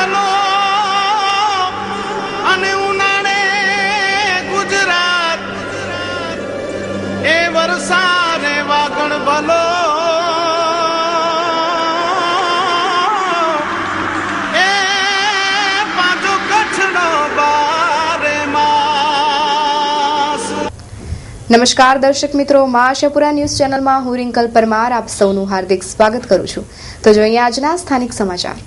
ભલો અને ઉનાળે ગુજરાત એ વરસાદે વાગણ ભલો એ પાછો કચ્છનો બારે માસ। નમસ્કાર દર્શક મિત્રો, માં આશાપુરા ન્યૂઝ ચેનલમાં હું રિંકલ પરમાર આપ સૌનું હાર્દિક સ્વાગત કરું છું। તો જોઈએ આજના સ્થાનિક સમાચાર।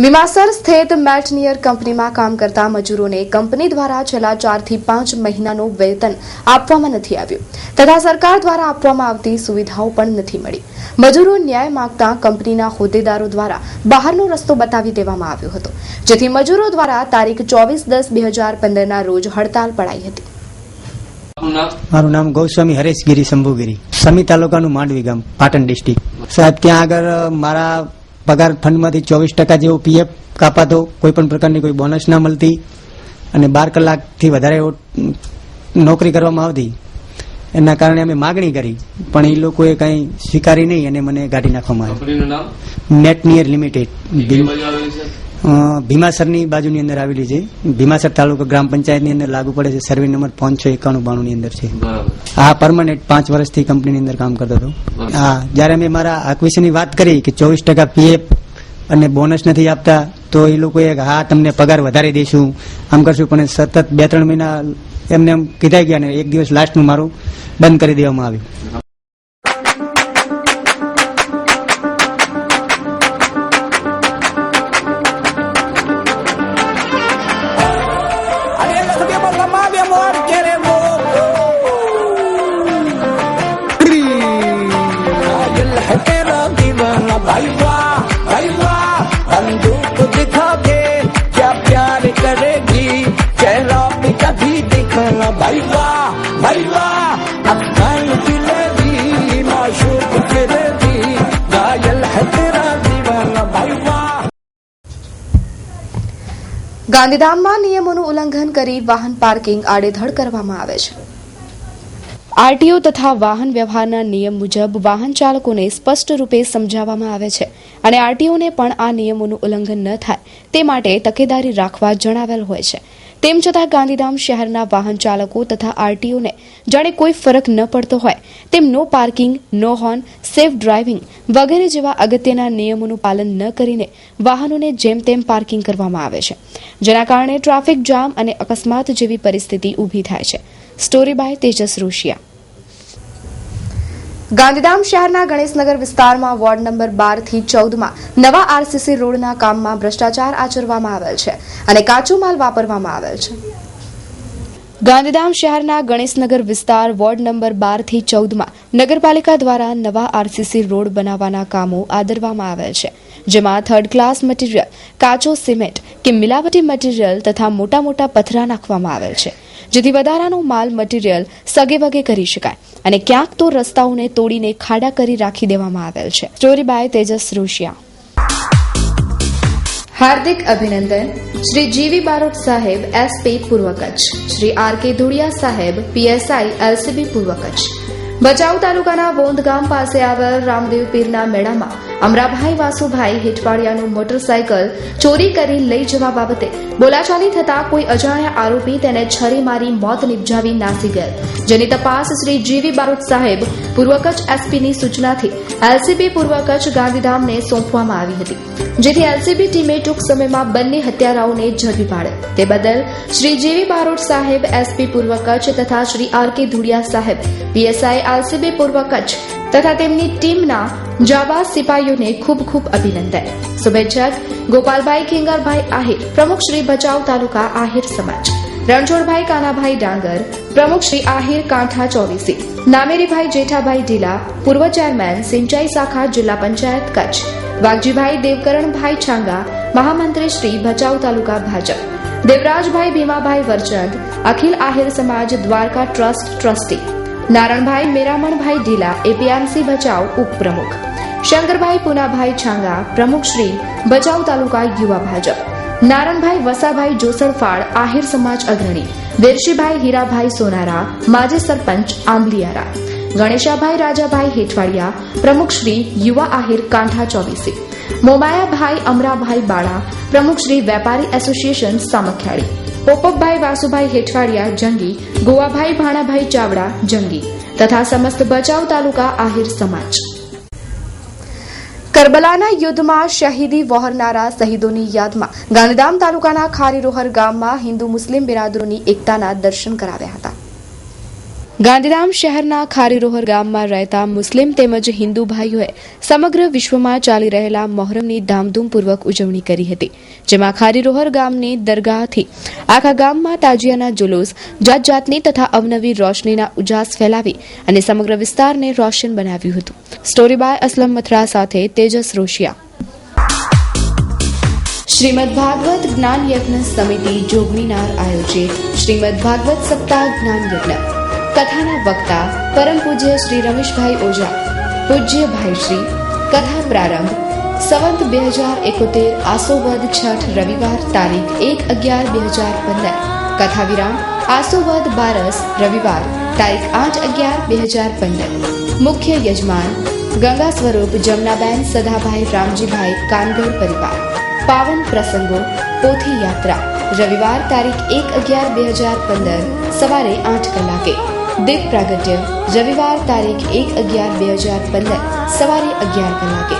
મીમાસર સ્થિત મેટનિયર કંપનીમાં કામ કરતા મજૂરોને કંપની દ્વારા છેલ્લા 4 થી 5 મહિનાનું વેતન આપવામાં નથી આવ્યું તથા સરકાર દ્વારા આપવામાં આવતી સુવિધાઓ પણ નથી મળી। મજૂરો ન્યાય માંગતા કંપનીના હોદ્દેદારો દ્વારા બહારનો રસ્તો બતાવી દેવામાં આવ્યો હતો, જેથી મજૂરો દ્વારા તારીખ 24/10/2015ના રોજ હડતાલ પડાઈ હતી। મારું નામ ગૌસ્વામી હરેશગીરી શંભુગીરી, સમી તાલુકાનું માંડવી ગામ, પાટણ ડિસ્ટ્રિક્ટ। સાહેબ, ત્યાં આગળ મારા પગાર ફંડમાંથી 24% જેવો પીએફ કાપાતો, કોઈ પણ પ્રકારની કોઈ બોનસ ના મળતી અને 12 કલાકથી વધારે નોકરી કરવામાં આવતી। એના કારણે અમે માગણી કરી, પણ એ લોકોએ કંઈ સ્વીકારી નહીં અને મને કાઢી નાખવામાં આવ્યું। મેટનિયર લિમિટેડ ભીમાસરની બાજુની અંદર આવેલી છે। ભીમાસર તાલુકા ગ્રામ પંચાયતની અંદર લાગુ પડે છે। સર્વે નંબર 59192 ની અંદર છે। આ પરમાનન્ટ 5 વર્ષથી કંપનીની અંદર કામ કરતો હતો। હા, જયારે મેં મારા હક વિશેની વાત કરી કે 24% પીએફ અને બોનસ નથી આપતા, તો એ લોકોએ હા તમને પગાર વધારી દઈશું, આમ કરશું, પણ સતત 2-3 મહિના એમને એમ કીધા ગયા ને એક દિવસ લાસ્ટનું મારું બંધ કરી દેવામાં આવ્યું। ગાંધીધામમાં નિયમોનું ઉલ્લંઘન કરી વાહન પાર્કિંગ આડેધડ કરવામાં આવે છે। આરટીઓ તથા વાહન વ્યવહારના નિયમ મુજબ વાહન ચાલકોને સ્પષ્ટ રૂપે સમજાવવામાં આવે છે અને આરટીઓને પણ આ નિયમોનું ઉલ્લંઘન ન થાય તે માટે તકેદારી રાખવા જણાવેલ હોય છે। તેમ છતાં ગાંધીધામ શહેરના વાહન ચાલકો તથા આરટીઓને જાણે કોઈ ફરક ન પડતો હોય તેમ નો પાર્કિંગ, નો હોર્ન, સેફ ડ્રાઇવિંગ વગેરે જેવા અગત્યના નિયમોનું પાલન ન કરીને વાહનોને જેમ તેમ પાર્કિંગ કરવામાં આવે છે, જેના કારણે ટ્રાફિક જામ અને અકસ્માત જેવી પરિસ્થિતિ ઊભી થાય છે। Story by Tejas Roshiya. ગાંધીધામ શહેરના ગણેશનગર વિસ્તારમાં વોર્ડ નંબર 12 થી 14માં નવા આરસીસી રોડના કામમાં ભ્રષ્ટાચાર આચરવામાં આવેલ છે અને કાચો માલ વાપરવામાં આવેલ છે। ગાંધીધામ શહેરના ગણેશનગર વિસ્તાર વોર્ડ નંબર 12 થી 14માં નગરપાલિકા દ્વારા નવા આરસીસી રોડ બનાવવાના કામો આદરવામાં આવેલ છે, જેમાં થર્ડ ક્લાસ મટીરીયલ, કાચો સિમેન્ટ કે મિલાવટી મટીરીયલ તથા મોટા મોટા પથરા નાખવામાં આવેલ છે, જેથી વધારાનો માલ મટીરીયલ સગેવગે કરી શકાય અને ક્યાંક તો રસ્તાઓને તોડીને ખાડા કરી રાખી દેવામાં આવેલ છે। Story by Tejas Roshiya. हार्दिक अभिनंदन श्री जीवी बारोट साहेब एसपी पूर्व कच्छ, श्री आर.के. धुड़िया साहेब पीएसआई एलसीबी पूर्व कच्छ। भचाऊ तालुकाना वोंद गाम पासे आवेल रामदेव पीરના મેળામાં અમરાભાઈ વાસુભાઈ હેટવાડિયાનું મોટરસાયકલ ચોરી કરી લઈ જવા બાબતે બોલાચાલી થતા કોઈ અજાણ્યા આરોપી તેને છરી મારી મોત નિપજાવી નાસી ગયેલ, જેની તપાસ શ્રી જીવી બારોટ સાહેબ પૂર્વ કચ્છ એસપીની સૂચનાથી એલસીબી પૂર્વ કચ્છ ગાંધીધામને સોંપવામાં આવી હતી, જેથી એલસીબી ટીમે ટૂંક સમયમાં બંને હત્યારાઓને ઝડપી પાડે તે બદલ શ્રી જીવી બારોટ સાહેબ એસપી પૂર્વ કચ્છ તથા શ્રી આર.કે. ધુડિયા સાહેબ પીએસઆઈ એલસીબી પૂર્વ કચ્છ તથા તેમની ટીમના જાબાઝ સિપાહીઓને ખૂબ ખૂબ અભિનંદન। શુભેચ્છક ગોપાલભાઈ ખેંગારભાઈ આહિર, પ્રમુખ શ્રી ભચાઉ તાલુકા આહિર સમાજ, રણછોડભાઈ કાનાભાઈ ડાંગર, પ્રમુખ શ્રી આહિર કાંઠા 24, નામેરીભાઈ જેઠાભાઈ ઢીલા, પૂર્વ ચેરમેન સિંચાઈ શાખા જિલ્લા પંચાયત કચ્છ, વાઘજીભાઈ દેવકરણભાઈ છાંગા, મહામંત્રી શ્રી ભચાઉ તાલુકા ભાજપ, દેવરાજભાઈ ભીમાભાઈ વરચંદ, અખિલ આહિર સમાજ દ્વારકા ટ્રસ્ટ ટ્રસ્ટી, નારણભાઈ મેરામણભાઈ ઢીલા, એપીએમસી ભચાઉ ઉપપ્રમુખ, શંકરભાઈ પુનાભાઈ છાંગા, પ્રમુખ શ્રી ભચાઉ તાલુકા યુવા ભાજપ, નારણભાઈ વસાભાઈ જોસરફાળ આહિર સમાજ અગ્રણી, વેરશીભાઈ હીરાભાઈ સોનારા, માજી સરપંચ આંબલિયારા, ગણેશાભાઈ રાજાભાઈ હેઠવાડિયા, પ્રમુખ શ્રી યુવા આહિર કાંઠા 24, મોમાયાભાઈ અમરાભાઈ બાળા, પ્રમુખ શ્રી વેપારી એસોસિએશન સામખિયાળી, પોપપભાઈ વાસુભાઈ હેઠવાડિયા જંગી, ગોવાભાઈ ભાણાભાઈ ચાવડા જંગી તથા સમસ્ત ભચાઉ તાલુકા આહિર સમાજ. કરબલાના યુદ્ધમાં શહીદી વહોરનારા શહીદોની યાદમાં ગાંધીધામ તાલુકાના ખારીરોહર ગામમાં હિન્દુ મુસ્લિમ બિરાદરોની એકતાના દર્શન કરાવ્યા હતા. ગાંધીધામ શહેરના ખારીરોહર ગામમાં રહેતા મુસ્લિમ તેમજ હિન્દુ ભાઈઓએ સમગ્ર વિશ્વમાં ચાલી રહેલા મોહરમની ધામધૂમપૂર્વક ઉજવણી કરી હતી, જેમાં ખારીરોહર ગામની દરગાહથી આખા ગામમાં તાજિયાના જુલુસ, જાતજાતની તથા અવનવી રોશનીના ઉજાસ ફેલાવી અને સમગ્ર વિસ્તારને રોશન બનાવ્યું હતું. સ્ટોરી બાય અસલમ મથરા સાથે તેજસ રોશિયા. શ્રીમદ ભાગવત જ્ઞાન યજ્ઞ સમિતિ જોગણીનાર આયોજિત શ્રીમદ ભાગવત સપ્તાહ જ્ઞાન યજ્ઞ. કથાના વક્તા પરમ પૂજ્ય શ્રી રમેશભાઈ ઓઝા, પૂજ્ય ભાઈ શ્રી. કથા પ્રારંભ સંવત 2071 આસો વદ છઠ રવિવાર તારીખ 1/11/2015. કથા વિરામ આસો વદ બારસ રવિવાર તારીખ 8/11/2015. મુખ્ય યજમાન ગંગા સ્વરૂપ જમનાબેન સદાભાઈ રામજીભાઈ કાનગર પરિવાર. પાવન પ્રસંગો પોથી યાત્રા રવિવાર તારીખ 1/11/2015 સવારે 8 કલાકે. દીપ પ્રાગટ્ય રવિવાર તારીખ 1/11/2015 સવારે 11 કલાકે.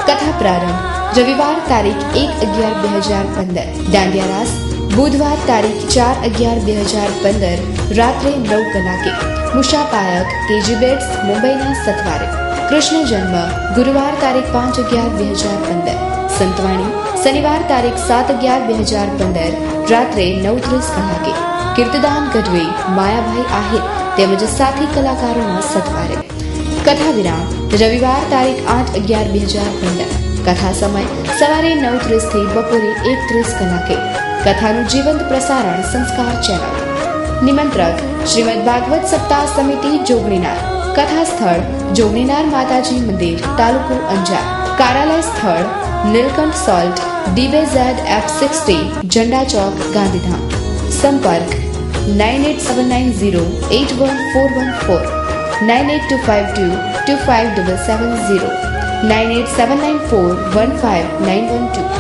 કથા પ્રારંભ રવિવાર તારીખ 1/11/2015. દાંડિયા રાસ બુધવાર તારીખ 4/11/2015 રાત્રે 9 કલાકે. મુશાપાયક કેજી બેટ્સ મુંબઈના સથવારે. કૃષ્ણ જન્મ ગુરુવાર તારીખ 5/11/2015. સંતવાણી શનિવાર તારીખ 7/11/2015 રાત્રે 9:30 કલાકે. કીર્તદાન ગઢવી માયાભાઈ આહિર તેમજ સાથી કલાકારોના સથવારે. કથા વિરામ રવિવાર તારીખ 8/11/2015. કથા સમય સવારે 9:30 થી બપોરે 1:30 કલાકે. કથાનું જીવંત પ્રસારણ સંસ્કાર ચેનલ. નિમંત્રક શ્રીમદ ભાગવત સપ્તાહ સમિતિ જોગણીનાર. કથા સ્થળ જોગણીનાર માતાજી મંદિર, તાલુકો અંજાર. કાર્યાલય સ્થળ નીલકંઠ સોલ્ટ, DBZ F60, ઝંડા ચોક, ગાંધીધામ. સંપર્ક 9879081414, 9825225770, 9879415912.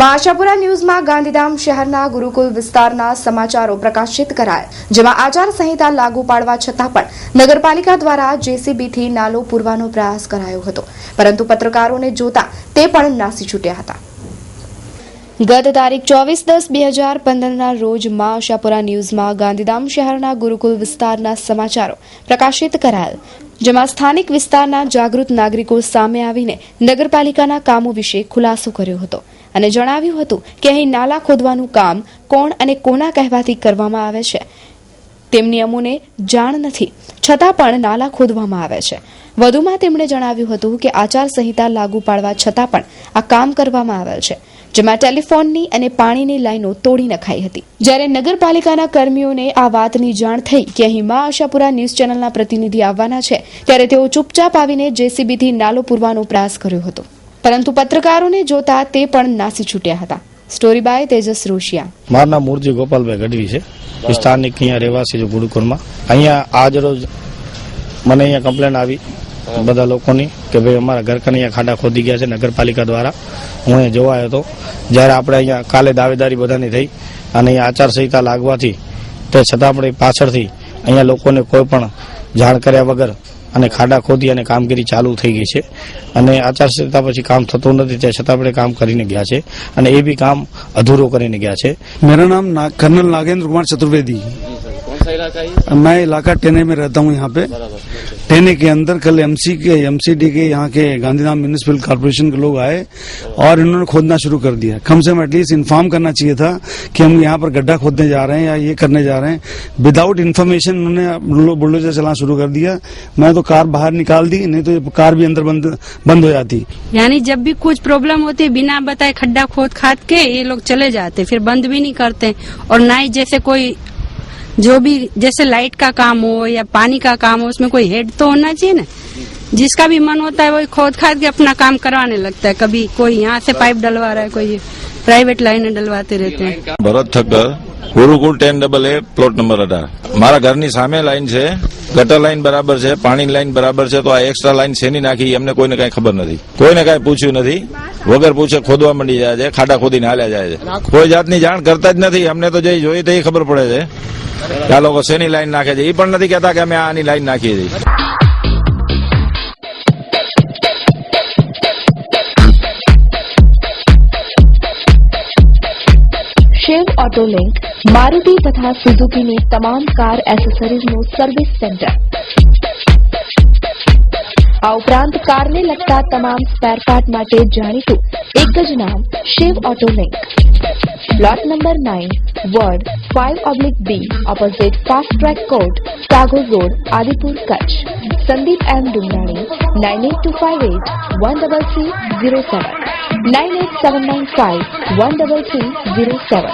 આશાપુરા ન્યૂઝમાં ગાંધીધામ શહેરના ગુરુકુલ વિસ્તારના સમાચારો પ્રકાશિત કરાયા, જેમાં આચારસંહિતા લાગુ પાડવા છતાં પણ નગરપાલિકા દ્વારા JCBથી નાલો પૂરવાનો પ્રયાસ કરાયો હતો, પરંતુ પત્રકારોને જોતા તે પણ નાસી છૂટ્યા હતા. ગત તારીખ 24/10/2015ના રોજ આશાપુરા ન્યૂઝમાં ગાંધીધામ શહેરના ગુરુકુલ વિસ્તારના સમાચારો પ્રકાશિત કરાયેલ, જેમાં સ્થાનિક વિસ્તારના જાગૃત નાગરિકો સામે આવીને નગરપાલિકાના કામો વિશે ખુલાસો કર્યો હતો અને જણાવ્યું હતું કે અહીં નાલા ખોદવાનું કામ કોણ અને કોના કહેવાથી કરવામાં આવે છે તેમની અમોને જાણ નથી, છતાં પણ નાલા ખોદવામાં આવે છે. વધુમાં તેમણે જણાવ્યું હતું કે આચારસંહિતા લાગુ પાડવા છતાં પણ આ કામ કરવામાં આવેલ છે, જેમાં ટેલિફોનની અને પાણીની લાઈનો તોડી નખાઈ હતી. જ્યારે નગરપાલિકાના કર્મીઓને આ વાતની જાણ થઈ કે અહીં આશાપુરા ન્યૂઝ ચેનલના પ્રતિનિધિ આવવાના છે, ત્યારે તેઓ ચૂપચાપ આવીને JCBથી નાલો પૂરવાનો પ્રયાસ કર્યો હતો, પરંતુ પત્રકારોને જોતા તે પણ નાસી છૂટ્યા હતા. Story by Tejas Roshiya. મારું નામ મૂળજી ગોપાલભાઈ ગઢવી છે, સ્થાનિક અહીંયા રહેવાસી છું ગુરુકુળમાં. અહીંયા આજ રોજ મને અહીંયા કમ્પ્લેન આવી બધા લોકોની કે ભાઈ અમારા ઘર કને અહીંયા ખાડા ખોદી ગયા છે નગરપાલિકા દ્વારા. હું અહીંયા જોવા આવ્યો હતો. જ્યારે આપણે અહીંયા કાલે દાવેદારી બધાની થઈ અને અહીંયા આચારસંહિતા લાગવાથી તે છતાં આપણે પાછળથી અહીંયા લોકોને કોઈ પણ જાણ કર્યા વગર અને ખાડા ખોદી અને કામગીરી ચાલુ થઈ ગઈ છે અને આચારસંહિતા પછી કામ થતું નથી, તે છતાં આપણે કામ કરીને ગયા છે અને એ બી કામ અધૂરો કરીને ગયા છે. मेरा नाम कर्नल नागेंद्र कुमार चतुर्वेदी. मैं इलाका टेने में रहता हूँ. यहाँ पे टेने के अंदर कल MCD के यहाँ के गांधीधाम म्यूनिसिपल कॉर्पोरेशन के लोग आए और इन्होंने खोदना शुरू कर दिया. कम से कम एटलीस्ट इन्फॉर्म करना चाहिए था कि हम यहाँ पर गड्ढा खोदने जा रहे हैं या ये करने जा रहे हैं. विदाउट इन्फॉर्मेशन उन्होंने बुलडोजर चलाना शुरू कर दिया. मैं तो कार बाहर निकाल दी, नहीं तो ये कार भी अंदर बंद हो जाती. यानी जब भी कुछ प्रॉब्लम होती है बिना बताए खड्डा खोद खाद के ये लोग चले जाते, फिर बंद भी नहीं करते. और ना ही जैसे कोई जो भी जैसे लाइट का काम हो या पानी का काम हो उसमें कोई हेड तो होना चाहिए ना. जिसका भी मन होता है वही खोद खाद के अपना काम करवाने लगता है. कभी कोई यहाँ से पाइप डलवा रहा है, कोई प्राइवेट लाइनें डलवाते रहते हैं. भरत ठक्कर ગુરુકુળ 10AA પ્લોટ નંબર 18. મારા ઘરની સામે લાઈન છે, ગટર લાઈન બરાબર છે, પાણીની લાઈન બરાબર છે, તો આ એક્સ્ટ્રા લાઈન શેની નાખી એમને કોઈને કઈ ખબર નથી. કોઈને કઈ પૂછ્યું નથી. વગર પૂછે ખોદવા માંડી જાય છે, ખાડા ખોદીને હાલ્યા જાય છે. કોઈ જાતની જાણ કરતા જ નથી. અમને તો જે જોઈએ તે ખબર પડે છે કે આ લોકો શેની લાઈન નાખે છે. એ પણ નથી કહેતા કે અમે આની લાઈન નાખીએ છીએ. શિવ ઓટો લિંક મારુતિ તથા સુઝુકીની તમામ કાર એસેસરીઝનું સર્વિસ સેન્ટર. આ ઉપરાંત કારને લગતા તમામ સ્પેર પાર્ટ માટે જાણીતું એક જ નામ Shiv auto link. Plot number 9 ward 5/B opposite fast track court, Kagol road, Adipur, Kutch. Sandeep M Dungrani 9825813307 9879513307.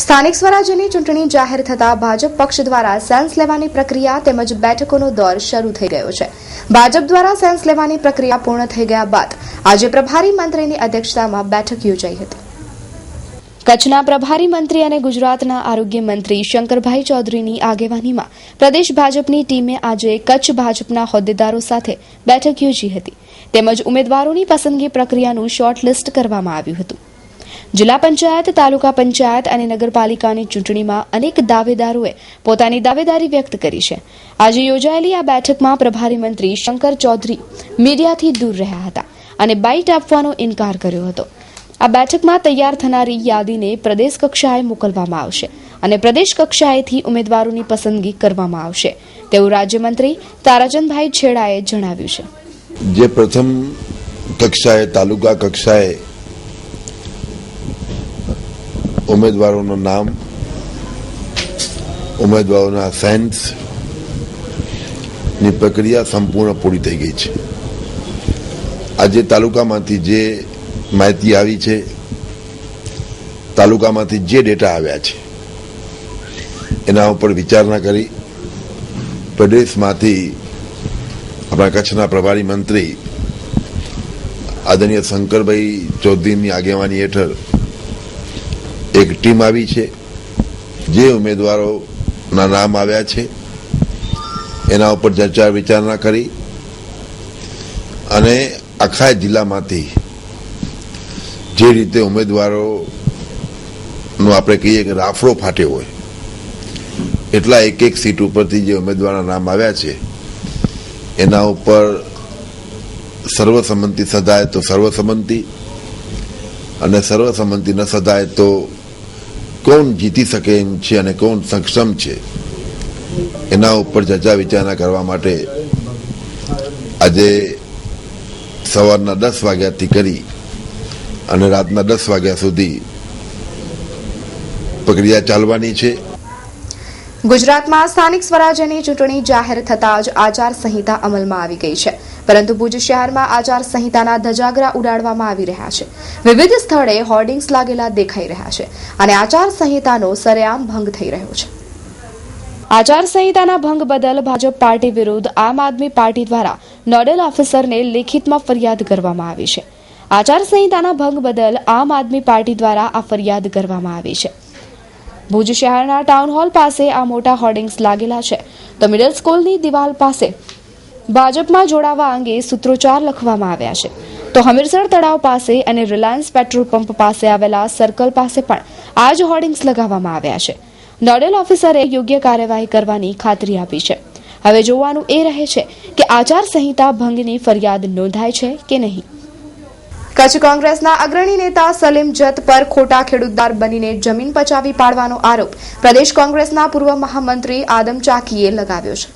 સ્થાનિક સ્વરાજ્યની ચૂંટણી જાહેર થતા ભાજપ પક્ષ દ્વારા સેન્સ લેવાની પ્રક્રિયા તેમજ બેઠકોનો દોર શરૂ થઈ ગયો છે. ભાજપ દ્વારા સેન્સ લેવાની પ્રક્રિયા પૂર્ણ થઈ ગયા બાદ આજે પ્રભારી મંત્રીની અધ્યક્ષતામાં બેઠક યોજાઈ હતી. કચ્છના પ્રભારી મંત્રી અને ગુજરાતના આરોગ્ય મંત્રી શંકરભાઈ ચૌધરીની આગેવાનીમાં પ્રદેશ ભાજપની ટીમે આજે કચ્છ ભાજપના હોદ્દેદારો સાથે બેઠક યોજી હતી. તેમજ ઉમેદવારોની પસંદગી પ્રક્રિયાનું શોર્ટલિસ્ટ કરવામાં આવ્યું હતું. જિલ્લા પંચાયત, તાલુકા પંચાયત અને નગરપાલિકાની ચૂંટણીમાં અનેક દાવેદારોએ પોતાની દાવેદારી વ્યક્ત કરી છે. આજે યોજાયેલી આ બેઠકમાં પ્રભારી મંત્રી શંકર ચૌધરી મીડિયાથી દૂર રહ્યા હતા અને બાઇટ આપવાનો ઇનકાર કર્યો હતો. આ બેઠકમાં તૈયાર થનારી યાદીને પ્રદેશ કક્ષાએ મોકલવામાં આવશે અને પ્રદેશ કક્ષાએથી ઉમેદવારોની પસંદગી કરવામાં આવશે તેવું રાજ્યમંત્રી તારાચંદભાઈ છેડાએ જણાવ્યું છે. જે પ્રથમ કક્ષાએ તાલુકા કક્ષાએ ઉમેદવારોનું નામ, ઉમેદવારોના સેન્સ ની પ્રક્રિયા સંપૂર્ણ પૂરી થઈ ગઈ છે. આજે તાલુકામાંથી જે માહિતી આવી છે, તાલુકામાંથી જે ડેટા આવ્યા છે એના ઉપર વિચારણા કરી પ્રદેશમાંથી આપણા કચ્છના પ્રભારી મંત્રી આદરણીય શંકરભાઈ ચૌધરીની આગેવાની હેઠળ એક ટીમ આવી છે. જે ઉમેદવારોના નામ આવ્યા છે એના ઉપર ચર્ચા વિચારણા કરી અને આખા જિલ્લામાંથી જે રીતે ઉમેદવારોનો આપણે કહીએ કે રાફડો ફાટ્યો હોય એટલા એક એક સીટ ઉપરથી જે ઉમેદવારના નામ આવ્યા છે એના ઉપર સર્વસંમતિ સધાય તો સર્વસંમતિ અને સર્વસંમતિ ન સધાય તો કોણ જીતી શકે એમ છે અને કોણ સક્ષમ છે એના ઉપર ચર્ચા વિચારણા કરવા માટે આજે સવારના 10 વાગ્યાથી કરી અને રાતના 10 વાગ્યા સુધી પ્રક્રિયા ચાલવાની છે. ગુજરાતમાં સ્થાનિક સ્વરાજ્યની ચૂંટણી જાહેર થતાં જ આચાર સંહિતા અમલમાં આવી ગઈ છે, પરંતુ ભુજ શહેરમાં આચાર સંહિતાના ધજાગરા ઉડાડવામાં આવી રહ્યા છે. વિવિધ સ્થળે હોર્ડિંગ્સ લાગેલા દેખાઈ રહ્યા છે અને આચાર સંહિતાનો સરેઆમ ભંગ થઈ રહ્યો છે. આચાર સંહિતાના ભંગ બદલ ભાજપ પાર્ટી વિરુદ્ધ આમ આદમી પાર્ટી દ્વારા નોડલ ઓફિસરને લેખિતમાં ફરિયાદ કરવામાં આવી છે. આચાર સંહિતાના ભંગ બદલ આમ આદમી પાર્ટી દ્વારા આ ફરિયાદ કરવામાં આવી છે. ભુજ શહેરના ટાઉન હોલ પાસે આ મોટા હોર્ડિંગ્સ લાગેલા છે તો મિડલ સ્કૂલની દિવાલ પાસે ભાજપમાં જોડાવા અંગે સૂત્રોચ્ચાર લખવામાં આવ્યા છે. તો હમીરસર તળાવ પાસે અને રિલાયન્સ પેટ્રોલ પંપ પાસે આવેલા સર્કલ પાસે પણ આ જ હોર્ડિંગ્સ લગાવવામાં આવ્યા છે. નોડલ ઓફિસરે યોગ્ય કાર્યવાહી કરવાની ખાતરી આપી છે. હવે જોવાનું એ રહે છે કે આચાર સંહિતા ભંગની ફરિયાદ નોંધાય છે કે નહીં. કચ્છ કોંગ્રેસના અગ્રણી નેતા સલીમ જત પર ખોટા ખેડૂતદાર બનીને જમીન પચાવી પાડવાનો આરોપ પ્રદેશ કોંગ્રેસના પૂર્વ મહામંત્રી આદમ ચાકીએ લગાવ્યો છે.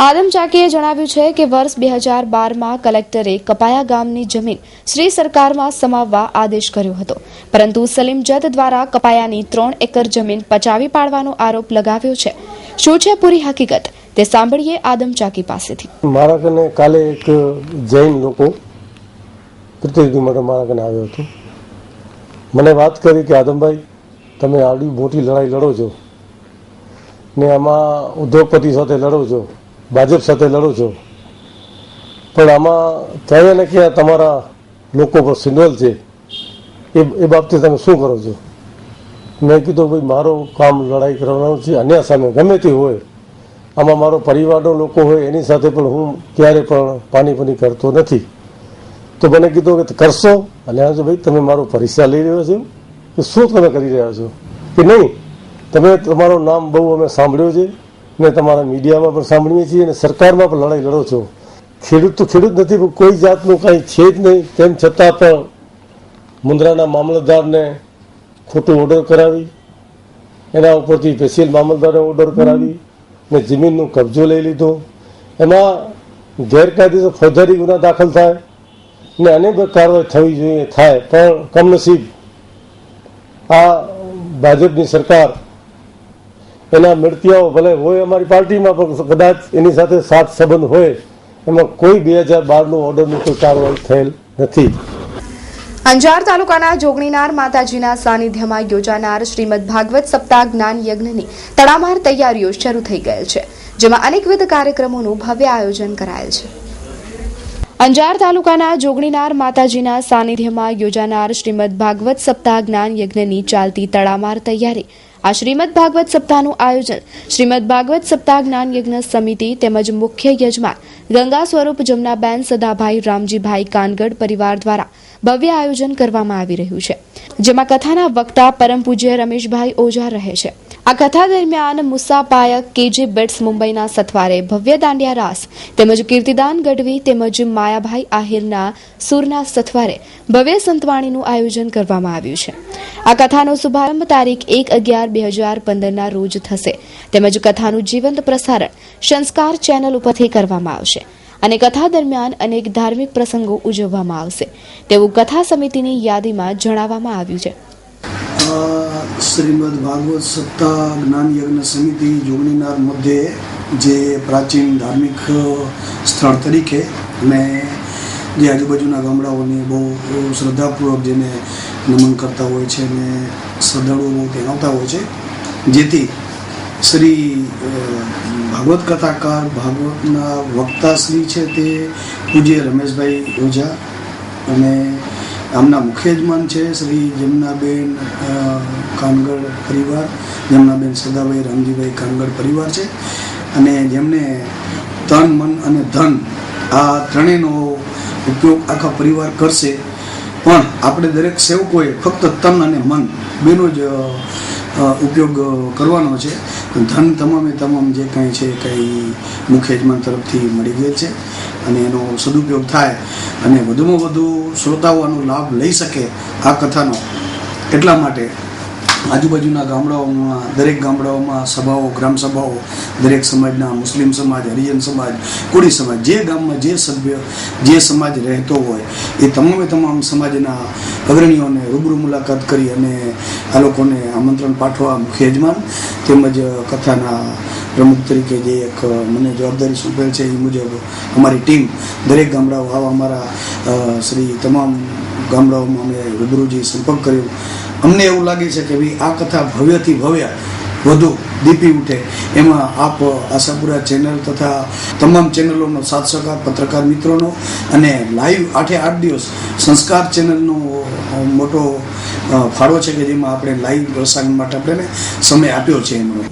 આદમ ચાકીએ જણાવ્યું છે કે વર્ષ 2012માં કલેક્ટરે કપાયા ગામની જમીન શ્રી સરકારમાં સમાવવા આદેશ કર્યો હતો, પરંતુ સલીમ જત દ્વારા કપાયાની 3 એકર જમીન પચાવી પાડવાનો આરોપ લગાવ્યો છે. શું છે પૂરી હકીકત તે સાંભળીએ આદમ ચાકી પાસેથી. મારા કને કાલે એક જૈન લોકો પ્રતિનિધિ માટે મારા કને આવ્યો હતો. મને વાત કરી કે આદમભાઈ, તમે આવડી મોટી લડાઈ લડો છો ને આમાં ઉદ્યોગપતિ સાથે લડો છો, ભાજપ સાથે લડો છો, પણ આમાં ક્યાંય ને ક્યાં તમારા લોકો પર સિંડલ છે, એ બાબતે તમે શું કરો છો? મેં કીધું ભાઈ મારો કામ લડાઈ કરવાનું છે અન્યાય સામે ગમે તે હોય, આમાં મારો પરિવારનો લોકો હોય એની સાથે પણ હું ક્યારે પણ પાણી કરતો નથી. તો મને કીધું કે કરશો? અને આ ભાઈ તમે મારો પરીક્ષા લઈ રહ્યો છો કે શું તમે કરી રહ્યા છો કે નહીં? તમે તમારું નામ બહુ અમે સાંભળ્યું છે ને તમારા મીડિયામાં પણ સાંભળીએ છીએ અને સરકારમાં પણ લડાઈ લડો છો. ખેડૂત તો ખેડૂત નથી, કોઈ જાતનું કાંઈ છે જ નહીં. તેમ છતાં પણ મુન્દ્રાના મામલતદારને ખોટું ઓર્ડર કરાવી, એના ઉપરથી સ્પેશિયલ મામલતદારને ઓર્ડર કરાવી ને જમીનનો કબજો લઈ લીધો. એમાં ગેરકાયદેસર ફોજદારી ગુના દાખલ થાય ને અનેક કાર્યવાહી થવી જોઈએ થાય, પણ કમનસીબ આ ભાજપની સરકાર એના મળતિયાઓ ભલે હોય અમારી પાર્ટીમાં, પણ કદાચ એની સાથે સાથ સંબંધ હોય, એમાં કોઈ 2012નું ઓર્ડરની કોઈ કાર્યવાહી થયેલ નથી. અંજાર તાલુકાના જોગણીનાર માતાજીના સાનિધ્યમાં યોજાનાર શ્રીમદ ભાગવત સપ્તાહ જ્ઞાન યજ્ઞની તડામાર તૈયારીઓ શરૂ થઈ ગયેલ છે, જેમાં અનેકવિધ કાર્યક્રમોનું ભવ્ય આયોજન કરાયેલ છે. અંજાર તાલુકાના જોગણીનાર માતાજીના સાનિધ્યમાં યોજાનાર શ્રીમદ ભાગવત સપ્તાહ જ્ઞાન યજ્ઞની ચાલતી તડામાર તૈયારી. આ શ્રીમદ ભાગવત સપ્તાહનું આયોજન શ્રીમદ ભાગવત સપ્તાહ જ્ઞાન યજ્ઞ સમિતિ તેમજ મુખ્ય યજમાન ગંગા સ્વરૂપ જમનાબેન સદાભાઈ રામજીભાઈ કાનગડ પરિવાર દ્વારા ભવ્ય આયોજન કરવામાં આવી રહ્યું છે, જેમાં કથાના વક્તા પરમ પૂજ્ય રમેશભાઈ ઓઝા રહે છે. આ કથા દરમિયાન મુસા પાયક કેજે બેટ્સ મુંબઈના સથવારે ભવ્ય દાંડિયા રાસ તેમજ કીર્તિદાન ગઢવી તેમજ માયાભાઈ આહિરના સુરના સથવારે ભવ્ય સંતવાણીનું આયોજન કરવામાં આવ્યું છે. આ કથાનો શુભારંભ તારીખ 1/11/2015ના રોજ થશે, તેમજ કથાનું જીવંત પ્રસારણ સંસ્કાર ચેનલ ઉપરથી કરવામાં આવશે અને કથા દરમિયાન અનેક ધાર્મિક પ્રસંગો ઉજવવામાં આવશે તેવું કથા સમિતિની યાદીમાં જણાવવામાં આવ્યું છે. શ્રીમદ ભાગવત સપ્તાહ જ્ઞાન યજ્ઞ સમિતિ જોગણીનાર મધ્યે જે પ્રાચીન ધાર્મિક સ્થળ તરીકે અને જે આજુબાજુના ગામડાઓને બહુ શ્રદ્ધાપૂર્વક જેને નમન કરતા હોય છે અને શ્રદ્ધાળુઓ બહુ ત્યાં આવતા હોય છે, જેથી શ્રી ભાગવત કથાકાર ભાગવતના વક્તા શ્રી છે તે પૂજ્ય રમેશભાઈ ઓઝા અને આમના મુખ્ય યજમાન છે શ્રી જમનાબેન કાનગડ પરિવાર, જમનાબેન સદાભાઈ રામજીભાઈ કાનગડ પરિવાર છે, અને જેમને તન મન અને ધન આ ત્રણેયનો ઉપયોગ આખા પરિવાર કરશે. પણ આપણે દરેક સેવકોએ ફક્ત તન અને મન બેનો જ ઉપયોગ કરવાનો છે. ધન તમામ જે કાંઈ છે કંઈ મુખ્ય યજમાન તરફથી મળી ગયેલ છે અને એનો સદુપયોગ થાય અને વધુમાં વધુ શ્રોતાઓ આનો લાભ લઈ શકે આ કથાનો, એટલા માટે આજુબાજુના ગામડાઓમાં દરેક ગામડાઓમાં સભાઓ, ગ્રામ સભાઓ દરેક સમાજના, મુસ્લિમ સમાજ, હરિજન સમાજ, કોળી સમાજ, જે ગામમાં જે સભ્ય જે સમાજ રહેતો હોય એ તમામ સમાજના અગ્રણીઓને રૂબરૂ મુલાકાત કરી અને આ લોકોને આમંત્રણ પાઠવા મુખ્ય યજમાન તેમજ કથાના પ્રમુખ તરીકે જે એક મને જવાબદારી સોંપેલ છે એ મુજબ અમારી ટીમ દરેક ગામડાઓ આવા અમારા શ્રી તમામ ગામડાઓમાં અમે રૂબરૂજી સંપર્ક કર્યો. અમને એવું લાગે છે કે ભાઈ આ કથા ભવ્યથી ભવ્ય વધુ દીપી ઉઠે એમાં આપ આશાપુરા ચેનલ તથા તમામ ચેનલોનો સાથ સહકાર, પત્રકાર મિત્રોનો અને લાઈવ 8 દિવસ સંસ્કાર ચેનલનો મોટો ફાળો છે કે જેમાં આપણે લાઈવ પ્રસારણ માટે આપણે સમય આપ્યો છે. એમનો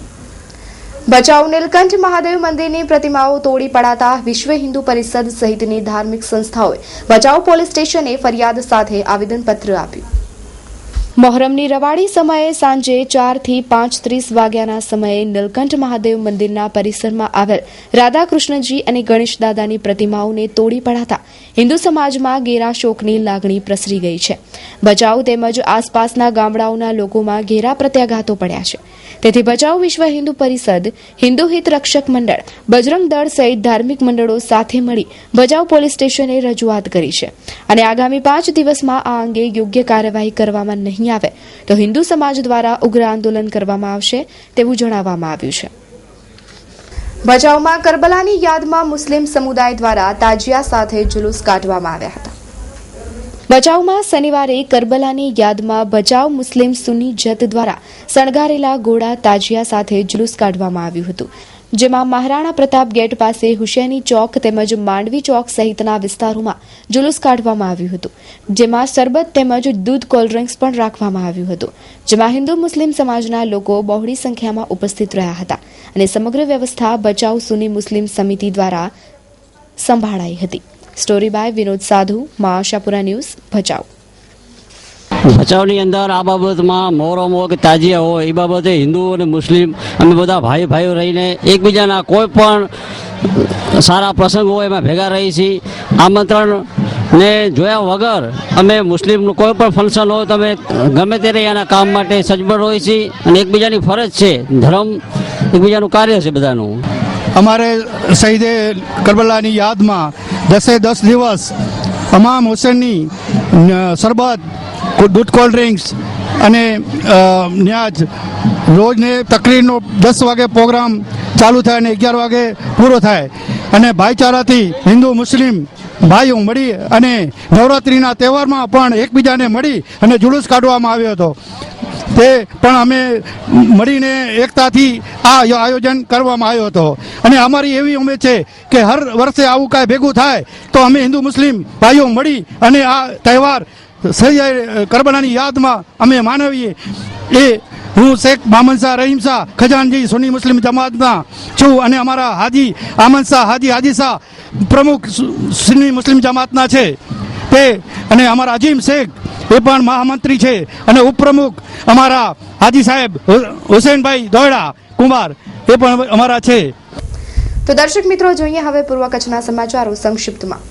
ભચાઉ નીલકંઠ મહાદેવ મંદિરની પ્રતિમાઓ તોડી પડાતા વિશ્વ હિન્દુ પરિષદ સહિતની ધાર્મિક સંસ્થાઓએ ભચાઉ પોલીસ સ્ટેશને ફરિયાદ સાથે આવેદનપત્ર આપ્યું. મોહરમની રવાડી સમયે સાંજે 4 થી 5:30 વાગ્યાના સમયે નીલકંઠ મહાદેવ મંદિરના પરિસરમાં આવેલ રાધાકૃષ્ણજી અને ગણેશ દાદાની પ્રતિમાઓને તોડી પડાતા હિન્દુ સમાજમાં ઘેરા શોકની લાગણી પ્રસરી ગઈ છે. ભચાઉ તેમજ આસપાસના ગામડાઓના લોકોમાં ઘેરા પ્રત્યાઘાતો પડ્યા છે. તેથી ભચાઉ વિશ્વ હિન્દુ પરિષદ, હિન્દુ હિત રક્ષક મંડળ, બજરંગ દળ સહિત ધાર્મિક મંડળો સાથે મળી ભચાઉ પોલીસ સ્ટેશને રજૂઆત કરી છે અને આગામી 5 દિવસમાં આ અંગે યોગ્ય કાર્યવાહી કરવામાં નહીં આવે તો હિન્દુ સમાજ દ્વારા ઉગ્ર આંદોલન કરવામાં આવશે તેવું જણાવવામાં આવ્યું છે. ભચાઉમાં કરબલાની યાદમાં મુસ્લિમ સમુદાય દ્વારા તાજિયા સાથે જુલુસ કાઢવામાં આવ્યા હતા. ભચાઉમાં શનિવારે કરબલાની યાદમાં ભચાઉ મુસ્લિમ સુન્ની જત દ્વારા શણગારેલા ઘોડા તાજિયા સાથે જુલુસ કાઢવામાં આવ્યું હતું. જેમાં મહારાણા પ્રતાપ ગેટ પાસે હુસેની ચોક તેમજ માંડવી ચોક સહિતના વિસ્તારોમાં જુલુસ કાઢવામાં આવ્યું હતું, જેમાં શરબત તેમજ દૂધ કોલ્ડ ડ્રિંક્સ પણ રાખવામાં આવ્યું હતું, જેમાં હિન્દુ મુસ્લિમ સમાજના લોકો બહોળી સંખ્યામાં ઉપસ્થિત રહ્યા હતા અને સમગ્ર વ્યવસ્થા બચાવ સુન્ની મુસ્લિમ સમિતિ દ્વારા સંભાળાઈ હતી. સ્ટોરી બાય વિનોદ સાધુ, મા આશાપુરા ન્યૂઝ, ભચાઉ. ભચાઉની અંદર આ બાબતમાં મોહરમ હોય કે તાજિયા હોય એ બાબતે હિન્દુ અને મુસ્લિમ અમે બધા ભાઈઓ રહીને એકબીજાના કોઈ પણ સારા પ્રસંગ હોય એમાં ભેગા રહી છીએ. આમંત્રણ ને જોયા વગર અમે મુસ્લિમનું કોઈ પણ ફંક્શન હોય તો અમે ગમે ત્યારે એના કામ માટે સજ્જડ હોય છીએ અને એકબીજાની ફરજ છે, ધર્મ એકબીજાનું કાર્ય છે બધાનું. અમારે શહીદે કરબલાની યાદમાં 10 દિવસ અમામ હુસેનની શરબત, દૂધ કોલ્ડ ડ્રિંક્સ અને ન્યાજ રોજને તકરીરનો 10 વાગે પ્રોગ્રામ ચાલુ થાય અને 11 વાગે પૂરો થાય અને ભાઈચારાથી હિન્દુ મુસ્લિમ ભાઈઓ મળી અને નવરાત્રિના તહેવારમાં પણ એકબીજાને મળી અને જુલુસ કાઢવામાં આવ્યો હતો. તે પણ અમે મળીને એકતાથી આ આયોજન કરવામાં આવ્યો હતો અને અમારી એવી ઉમેદ છે કે હર વર્ષે આવું કાંઈ ભેગું થાય તો અમે હિન્દુ મુસ્લિમ ભાઈઓ મળી અને આ તહેવાર કરબલાની યાદમાં અમે માનવીએ. એ હું શેખ મામન શાહ રહીમ શાહ ખજાનજી સુન્ની મુસ્લિમ જમાતના છું અને અમારા હાજી આમન શાહ હાજી શાહ પ્રમુખ સુન્ની મુસ્લિમ જમાતના છે તે, અને અમારા અજીમ શેખ એ પણ મહામંત્રી છે અને ઉપપ્રમુખ અમારા હાજી સાહેબ હુસેનભાઈ દોયડા કુમાર એ પણ અમારા છે. તો દર્શક મિત્રો, જોઈએ હવે પૂર્વ કચ્છના સમાચારો સંક્ષિપ્તમાં.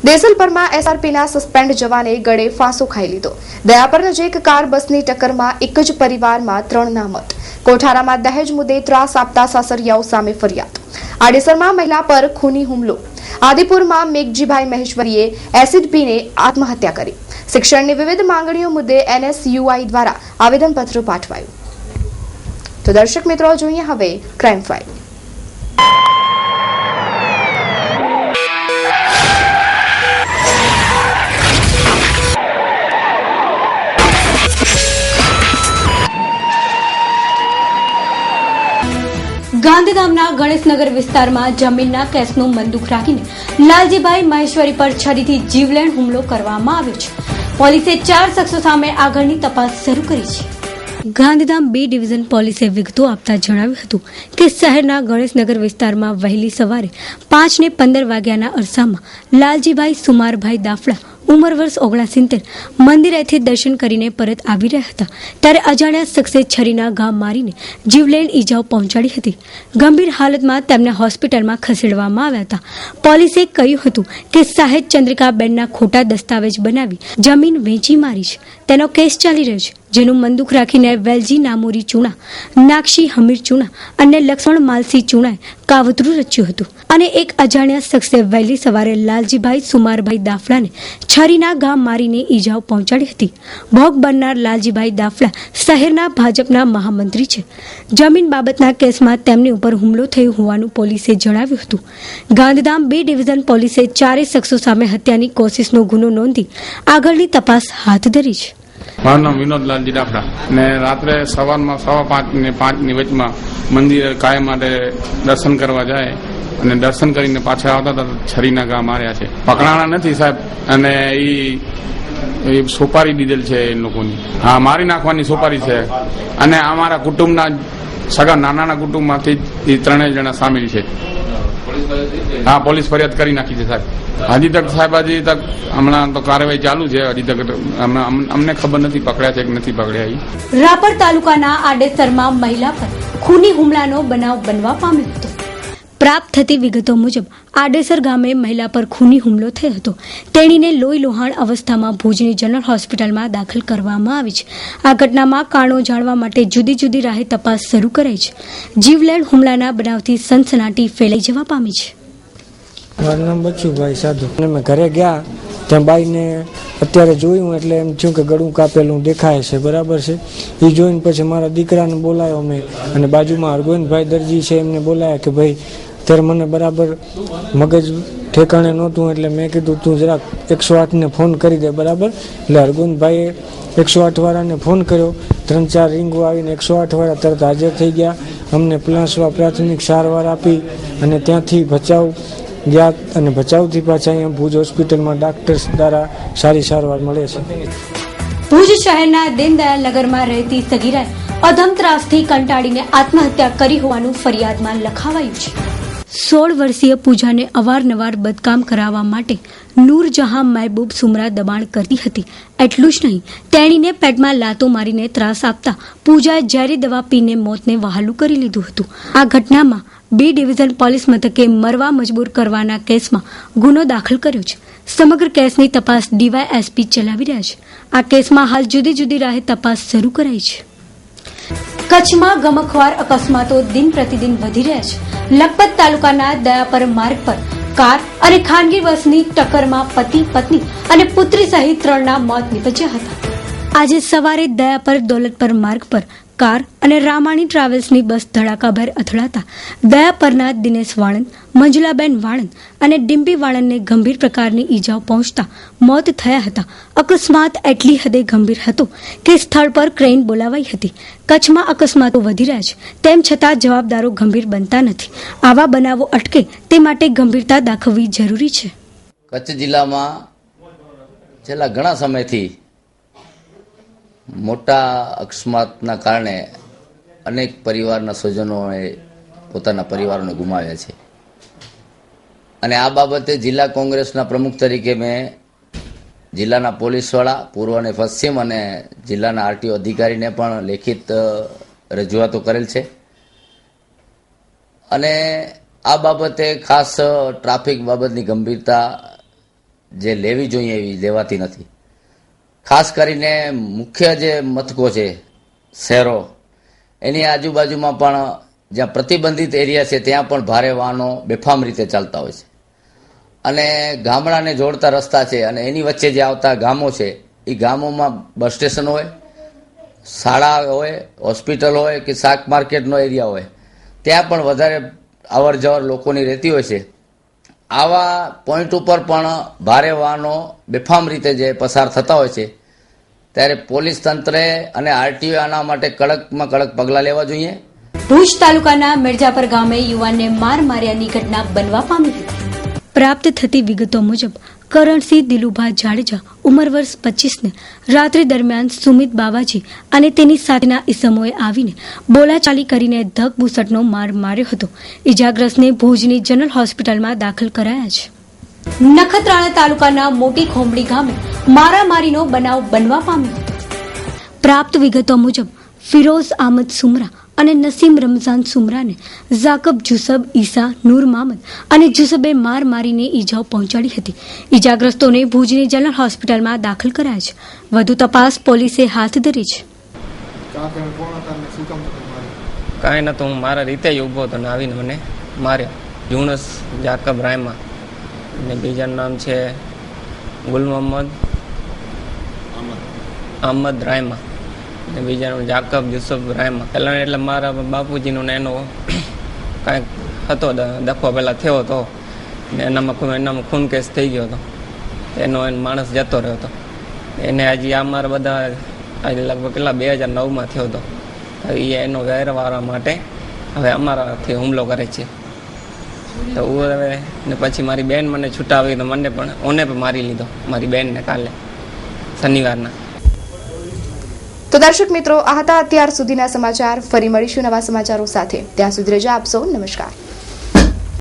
દેસલપરમાં એસઆરપીના સસ્પેન્ડ જવાને ગળે ફાંસો ખાઈ લીધો. દયાપર નજીક કાર બસની ટક્કરમાં એક જ પરિવારમાં 3 ના મોત. કોઠારામાં દહેજ મુદ્દે ત્રાસ આપતા સાસરિયાઓ સામે ફરિયાદ. આડેસરમાં મહિલા પર ખૂની હુમલો. આદિપુરમાં મેઘજીભાઈ મહેશ્વરીએ એસિડ પીને આત્મહત્યા કરી. શિક્ષણની વિવિધ માંગણીઓ મુદ્દે NSUI દ્વારા આવેદનપત્ર પાઠવાયું. તો દર્શક મિત્રો, જોઈએ હવે ક્રાઇમ ફાઇલ. ગાંધીધામના ગણેશનગર વિસ્તારમાં જમીનના કેસનું બંદૂક રાખીને લાલજીભાઈ મહેશ્વરી પર છરીથી જીવલેણ હુમલો કરવામાં આવ્યો છે. પોલીસે 4 શખ્સો સામે આગળની તપાસ શરૂ કરી છે. ગાંધીધામ B ડિવિઝન પોલીસે વિગતો આપતા જણાવ્યું હતું કે શહેરના ગણેશનગર વિસ્તારમાં વહેલી સવારે 5:15 વાગ્યાના અરસામાં લાલજીભાઈ સુમારભાઈ દાફડા ઉંમર વર્ષ 69 મંદિરેથી દર્શન કરીને પરત આવી રહ્યા હતા ત્યારે અજાણ્યા શખ્સે છરીના ઘા મારીને જીવલેણ ઈજાઓ પહોંચાડી હતી. ગંભીર હાલતમાં તેમને હોસ્પિટલમાં ખસેડવામાં આવ્યા હતા. પોલીસે કહ્યું હતું કે સાહેબ ચંદ્રિકાબેનના ખોટા દસ્તાવેજ બનાવી જમીન વેચી મારી છે. તેનો કેસ ચાલી રહ્યો છે, જેનું બંદૂક રાખીને વેલજી નામોરી ચૂણા, નાક્ષી હમીર ચૂણા અને લક્ષ્મણ માલસી ચૂણાએ કાવતરું રચ્યું હતું અને એક અજાણ્યા શખ્સે વહેલી સવારે લાલજીભાઈ સુમારભાઈ દાફડાને છરીના ઘા મારીને ઈજાઓ પહોંચાડી હતી. ભોગ બનનાર લાલજીભાઈ દાફડા શહેરના ભાજપના મહામંત્રી છે. જમીન બાબતના કેસમાં તેમની ઉપર હુમલો થયો હોવાનું પોલીસે જણાવ્યું હતું. ગાંધીધામ B ડિવિઝન પોલીસે 4 શખ્સો સામે હત્યાની કોશિશનો ગુનો નોંધી આગળની તપાસ હાથ ધરી છે. મારું નામ વિનોદ લાલજી દાફડા ને રાત્રે સવારમાં 5:15 ને 5ની વચમાં મંદિરે કાયમ માટે દર્શન કરવા જાય અને દર્શન કરીને પાછા આવતા હતા છરીના ઘા માર્યા છે. પકડાણા નથી સાહેબ, અને એ સોપારી દીધેલ છે એ લોકોની. હા, મારી નાખવાની સોપારી છે અને અમારા કુટુંબના સગા નાના કુટુંબમાંથી એ 3 જણા સામેલ છે. હા, પોલીસ ફરિયાદ કરી નાખી છે સાહેબ. હજી તક સાહેબ હમણાં તો કાર્યવાહી ચાલુ છે. હજી તક અમને ખબર નથી પકડ્યા છે કે નથી પકડ્યા. રાપર તાલુકાના આડેસરમાં મહિલા પર ખૂની હુમલાનો બનાવ બનવા પામ્યો હતો. પ્રાપ્ત થતી વિગતો મુજબ આડેસર ગામે મહિલા પર ખૂની હુમલો થયો હતો. તેણીને લોહી લોહાણ અવસ્થામાં ભુજની જનરલ હોસ્પિટલમાં દાખલ કરવામાં આવી છે. આ ઘટનામાં કારણો જાણવા માટે જુદી જુદી રાહે તપાસ શરૂ કરાઈ છે. જીવલેણ હુમલાના બનાવથી સનસનાટી ફેલાઈ જવા પામી છે. મારું નામ બચુભાઈ સાધુ. મેં ઘરે ગયા ત્યાં બાઈને અત્યારે જોયું એટલે એમ થયું કે ગળું કાપેલું દેખાય છે, બરાબર છે. એ જોઈને પછી મારા દીકરાને બોલાયો મેં અને બાજુમાં હરગોવિંદભાઈ દરજી છે એમને બોલાયા કે ભાઈ ત્યારે મને બરાબર મગજ ઠેકાણે નહોતું, એટલે મેં કીધું તું જરાક 108ને ફોન કરી દે. બરાબર, એટલે હરગુંદભાઈએ 108 વાળાને ફોન કર્યો. 3-4 રીંગો આવીને 108 વાળા તરત હાજર થઈ ગયા. અમને પ્લાસવા પ્રાથમિક સારવાર આપી અને ત્યાંથી ભચાઉ ગયા અને ભચાઉથી પાછા અહીંયા ભુજ હોસ્પિટલમાં ડોક્ટર્સ દ્વારા સારી સારવાર મળે છે. ભુજ શહેરના દીનદયાલ નગરમાં રહેતી સગીરાએ અધમ ત્રાસથી કંટાળીને આત્મહત્યા કરી હોવાનું ફરિયાદમાં લખાવાયું છે. 16 વર્ષીય પૂજાને અવારનવાર બદકામ કરાવવા માટે નૂરજહાં મહેબૂબ સુમરા દબાણ કરતી હતી. એટલું જ નહીં, તેણીને પેટમાં લાતો મારીને ત્રાસ આપતા પૂજાએ ઝેરી દવા પીને મોતને વહાલું કરી લીધું હતું. આ ઘટનામાં B ડિવિઝન પોલીસ મથકે મરવા મજબૂર કરવાના કેસમાં ગુનો દાખલ કર્યો છે. સમગ્ર કેસની તપાસ DYSP ચલાવી રહ્યા છે. આ કેસમાં હાલ જુદી જુદી રાહે તપાસ શરૂ કરાઈ છે. કચ્છમાં ગમખ્વાર અકસ્માતો દિન પ્રતિદિન વધી રહ્યા છે. લખપત તાલુકાના દયાપર માર્ગ પર કાર અને ખાનગી બસની ટક્કરમાં પતિ, પત્ની અને પુત્રી સહિત 3ના મોત નીપજ્યા હતા. આજે સવારે દયાપર દોલતપર માર્ગ પર કાર અને રામાણી ટ્રાવેલ્સની બસ ધડાકાભેર અથડાતા દયાપરના દિનેશ વાળંદ, મંજુલાબેન વાળંદ અને ડિમ્પી વાળંદને ગંભીર પ્રકારની ઈજાઓ પહોંચતા મોત થયા હતા. અકસ્માત એટલી હદે ગંભીર હતો કે સ્થળ પર ક્રેન બોલાવાઈ હતી. કચ્છમાં અકસ્માતો વધી રહ્યા છે, તેમ છતાં જવાબદારો ગંભીર બનતા નથી. આવા બનાવો અટકે તે માટે ગંભીરતા દાખવવી જરૂરી છે. કચ્છ જિલ્લામાં છેલ્લા ઘણા સમયથી મોટા અકસ્માતના કારણે અનેક પરિવારના સ્વજનોએ પોતાના પરિવારોને ગુમાવ્યા છે. અને આ બાબતે જિલ્લા કોંગ્રેસના પ્રમુખ તરીકે મેં જિલ્લાના પોલીસવાળા, પૂર્વ અને પશ્ચિમ અને જિલ્લાના RTO અધિકારીને પણ લેખિત રજૂઆતો કરેલ છે. અને આ બાબતે ખાસ ટ્રાફિક બાબતની ગંભીરતા જે લેવી જોઈએ એવી લેવાતી નથી. ખાસ કરીને મુખ્ય જે મથકો છે શહેરો, એની આજુબાજુમાં પણ જ્યાં પ્રતિબંધિત એરિયા છે ત્યાં પણ ભારે વાહનો બેફામ રીતે ચાલતા હોય છે. અને ગામડાને જોડતા રસ્તા છે અને એની વચ્ચે જે આવતા ગામો છે એ ગામોમાં બસ સ્ટેશન હોય, શાળા હોય, હોસ્પિટલ હોય કે શાક માર્કેટનો એરિયા હોય, ત્યાં પણ વધારે અવર જવર લોકોની રહેતી હોય છે. આવા પોઈન્ટ ઉપર પણ ભારે વાહનો બેફામ રીતે જે પસાર થતા હોય છે, ત્યારે પોલીસ તંત્રે અને RTO આના માટે કડકમાં કડક પગલાં લેવા જોઈએ. ભુજ તાલુકાના મિર્જાપર ગામે યુવાનને માર માર્યાની ઘટના બનવા પામી હતી. પ્રાપ્ત થતી વિગતો મુજબ કરણસિંહ દિલુભા જાડેજા ઉંમર વર્ષ 25ને રાત્રિ દરમિયાન સુમિત બાવાજી અને તેની સાથેના ઈસમોએ આવીને બોલાચાલી કરીને ધકબુસટનો માર માર્યો હતો. ઈજાગ્રસ્તને ભુજની જનરલ હોસ્પિટલમાં દાખલ કરાયા છે. નખત્રાણા તાલુકાના મોટી ખોમડી ગામે મારામારીનો બનાવ બનવા પામ્યો હતો. પ્રાપ્ત વિગતો મુજબ ફિરોઝ અહમદ સુમરા અને નસીમ રમઝાન સુમરાને ઝાકબ જુસબ ઈસા નૂર મહમદ અને જુસબે માર મારીને ઈજાઓ પહોંચાડી હતી. ઈજાગ્રસ્તોને ભુજની જનરલ હોસ્પિટલમાં દાખલ કરાયા છે. વધુ તપાસ પોલીસે હાથ ધરી છે. કાંઈ નતું, હું મારા રીતે જ ઊભો હતો ને આવીને મને માર્યો. યુનસ જાકબ રાયમા અને બીજાનું નામ છે ગુલ મોહમ્મદ અહમદ રાયમા ને બીજાનું જાકબ યુસુફ રાયમા. પહેલાં એટલે મારા બાપુજીનો ને એનો કાંઈક હતો દફો પહેલાં થયો હતો ને એનામાં ખૂન કેસ થઈ ગયો હતો. એનો માણસ જતો રહ્યો હતો. એને હજી આ મારા બધા આજે લગભગ કેટલા 2009માં થયો હતો. એ એનો વેરવાળવા માટે હવે અમારાથી હુમલો કરે છે. તો હું હવે ને પછી મારી બેન મને છૂટાવી તો મને પણ ઓને પણ મારી લીધો, મારી બેનને કાલે શનિવારના. તો દર્શક મિત્રો, આ હતા અત્યાર સુધીના સમાચાર. ફરી મળીશું નવા સમાચારો સાથે. ત્યાં સુધી રજા આપશો. નમસ્કાર.